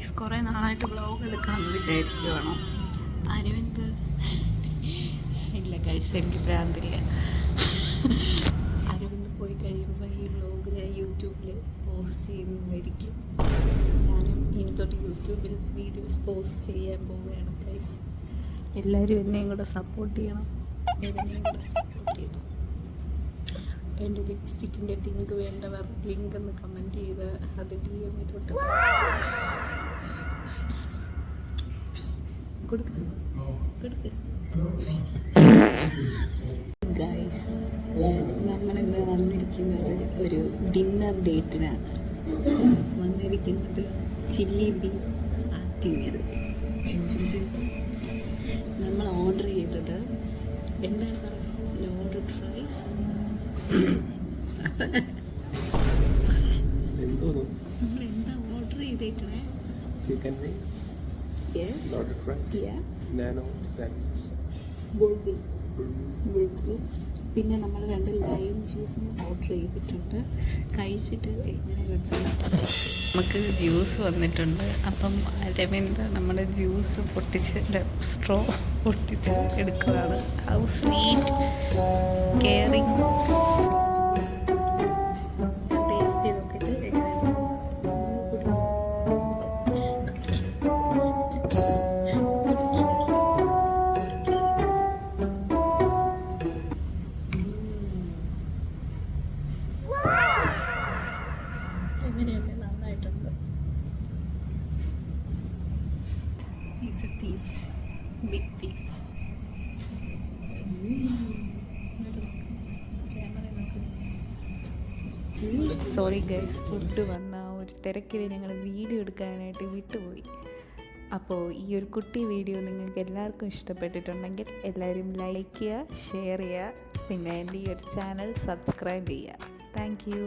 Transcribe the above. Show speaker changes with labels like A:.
A: Guys കുറേ നാളായിട്ട് vlog എടുക്കാമെന്ന് വിചാരിക്കുവാണോ? അരവിന്ദ് ഇല്ല ഗൈസ്, എനിക്ക് ഭ്രാന്തില്ല. അരവിന്ദ് പോയി കഴിയുമ്പോൾ ഈ വ്ളോഗ് ഞാൻ യൂട്യൂബിൽ പോസ്റ്റ് ചെയ്യുന്നതായിരിക്കും. ഞാനും ഇനി തൊട്ട് യൂട്യൂബിൽ വീഡിയോസ് പോസ്റ്റ് ചെയ്യാൻ പോവുകയാണ് ഗൈസ്. എല്ലാവരും എന്നെയും കൂടെ സപ്പോർട്ട് ചെയ്യണം. എൻ്റെ ലിപ്സ്റ്റിക്കിൻ്റെ ലിങ്ക് വേണ്ടവർ ലിങ്ക് ഒന്ന് കമൻറ്റ് ചെയ്ത് അത് DM കൊടുക്കുക. ഗൈസ്, നമ്മളിന്ന് വന്നിരിക്കുന്നത് ഒരു ഡിന്നർ ഡേറ്റിനാണ്. വന്നിരിക്കുന്നത് ചില്ലി ബീഫ് ആറ്റിങ്ങൽ. നമ്മൾ ഓർഡർ ചെയ്തത് എന്താണ് പറയുക, ലോഡഡ് ഫ്രൈസ്. നമ്മൾ എന്താ ഓർഡർ ചെയ്തേക്കണേ?
B: Chicken rice,
A: yes,
B: loaded fries, nano sandwich,
A: burger. പിന്നെ നമ്മൾ 2 ലൈം ജ്യൂസും ഓർഡർ ചെയ്തിട്ടുണ്ട്. കഴിച്ചിട്ട് എങ്ങനെ കിട്ടും? നമുക്ക് ജ്യൂസ് വന്നിട്ടുണ്ട്. അപ്പം രവീന്ദ്ര നമ്മുടെ ജ്യൂസ് പൊട്ടിച്ച് സ്ട്രോ പൊട്ടിച്ച് എടുക്കുകയാണ്. How sweet, caring. ടേസ്റ്റ് ചെയ്ത് നോക്കിയിട്ട് എങ്ങനെയുണ്ട്? നന്നായിട്ടുണ്ട്. Is a thief, big thief. Sorry guys, food വന്ന ഒരു തിരക്കിൽ ഞങ്ങൾ വീഡിയോ എടുക്കാനായിട്ട് വിട്ടുപോയി. അപ്പോൾ ഈ ഒരു കുട്ടി വീഡിയോ നിങ്ങൾക്ക് എല്ലാവർക്കും ഇഷ്ടപ്പെട്ടിട്ടുണ്ടെങ്കിൽ എല്ലാവരും ലൈക്ക് ചെയ്യുക, ഷെയർ ചെയ്യുക, പിന്നെ എൻ്റെ ഈ ഒരു ചാനൽ സബ്സ്ക്രൈബ് ചെയ്യുക. Thank you.